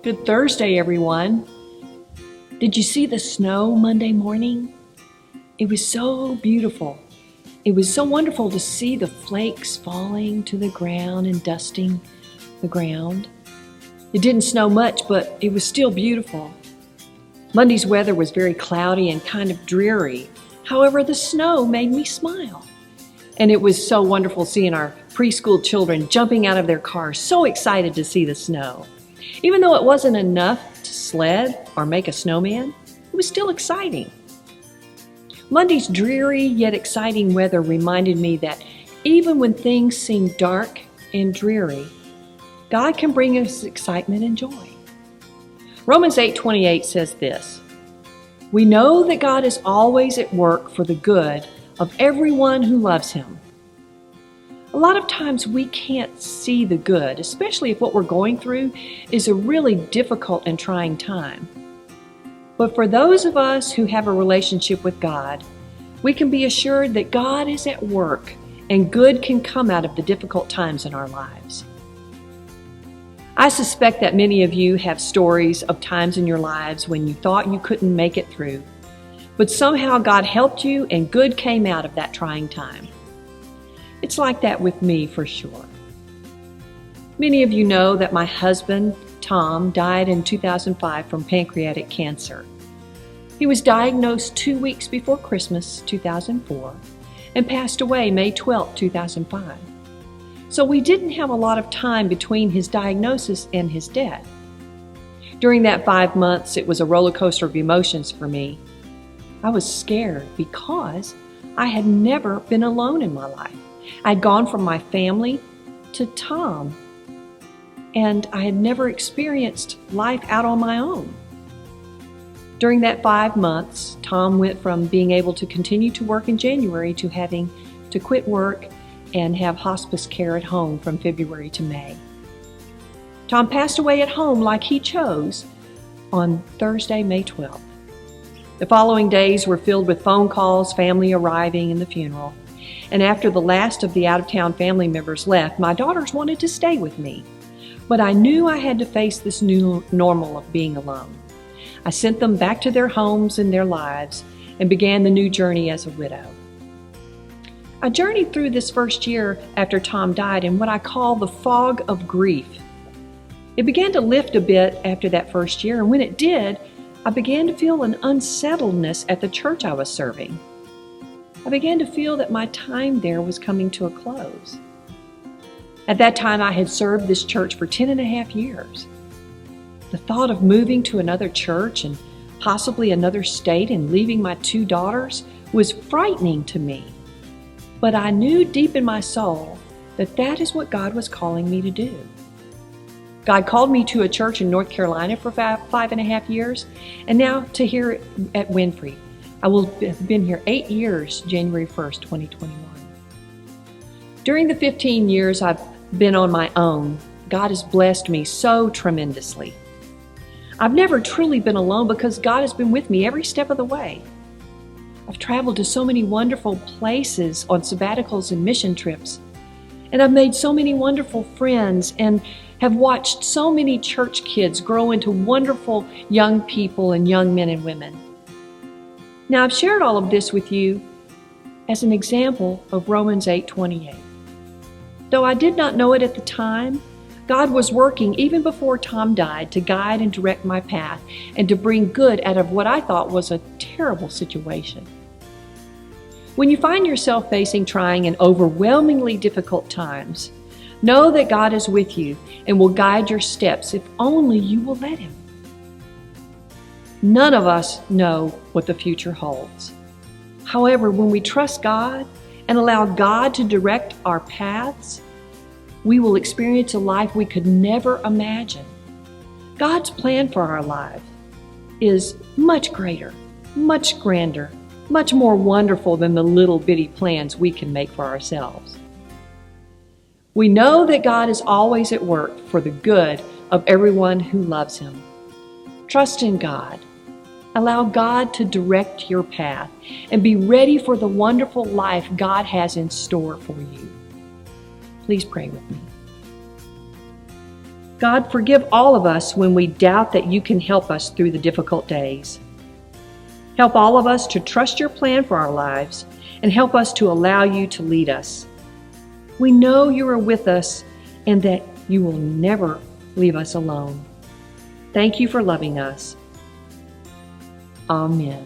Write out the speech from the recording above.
Good Thursday, everyone. Did you see the snow Monday morning? It was so beautiful. It was so wonderful to see the flakes falling to the ground and dusting the ground. It didn't snow much, but it was still beautiful. Monday's weather was very cloudy and kind of dreary. However, the snow made me smile. And it was so wonderful seeing our preschool children jumping out of their cars, so excited to see the snow. Even though it wasn't enough to sled or make a snowman, it was still exciting. Monday's dreary yet exciting weather reminded me that even when things seem dark and dreary, God can bring us excitement and joy. Romans 8:28 says this, "We know that God is always at work for the good of everyone who loves Him." A lot of times we can't see the good, especially if what we're going through is a really difficult and trying time. But for those of us who have a relationship with God, we can be assured that God is at work and good can come out of the difficult times in our lives. I suspect that many of you have stories of times in your lives when you thought you couldn't make it through, but somehow God helped you and good came out of that trying time. It's like that with me for sure. Many of you know that my husband, Tom, died in 2005 from pancreatic cancer. He was diagnosed 2 weeks before Christmas 2004 and passed away May 12, 2005. So we didn't have a lot of time between his diagnosis and his death. During that 5 months, it was a roller coaster of emotions for me. I was scared because I had never been alone in my life. I'd gone from my family to Tom, and I had never experienced life out on my own. During that 5 months, Tom went from being able to continue to work in January to having to quit work and have hospice care at home from February to May. Tom passed away at home like he chose on Thursday, May 12th. The following days were filled with phone calls, family arriving, and the funeral. And after the last of the out-of-town family members left, my daughters wanted to stay with me. But I knew I had to face this new normal of being alone. I sent them back to their homes and their lives and began the new journey as a widow. I journeyed through this first year after Tom died in what I call the fog of grief. It began to lift a bit after that first year, and when it did, I began to feel an unsettledness at the church I was serving. I began to feel that my time there was coming to a close. At that time, I had served this church for 10 and a half years. The thought of moving to another church and possibly another state and leaving my 2 daughters was frightening to me. But I knew deep in my soul that that is what God was calling me to do. God called me to a church in North Carolina for 5.5 years, and now to here at Winfrey. I will have been here 8 years, January 1st, 2021. During the 15 years I've been on my own, God has blessed me so tremendously. I've never truly been alone because God has been with me every step of the way. I've traveled to so many wonderful places on sabbaticals and mission trips, and I've made so many wonderful friends and have watched so many church kids grow into wonderful young people and young men and women. Now, I've shared all of this with you as an example of Romans 8:28. Though I did not know it at the time, God was working even before Tom died to guide and direct my path and to bring good out of what I thought was a terrible situation. When you find yourself facing trying and overwhelmingly difficult times, know that God is with you and will guide your steps if only you will let Him. None of us know what the future holds. However, when we trust God and allow God to direct our paths, we will experience a life we could never imagine. God's plan for our life is much greater, much grander, much more wonderful than the little bitty plans we can make for ourselves. We know that God is always at work for the good of everyone who loves Him. Trust in God. Allow God to direct your path and be ready for the wonderful life God has in store for you. Please pray with me. God, forgive all of us when we doubt that you can help us through the difficult days. Help all of us to trust your plan for our lives and help us to allow you to lead us. We know you are with us and that you will never leave us alone. Thank you for loving us. Amen.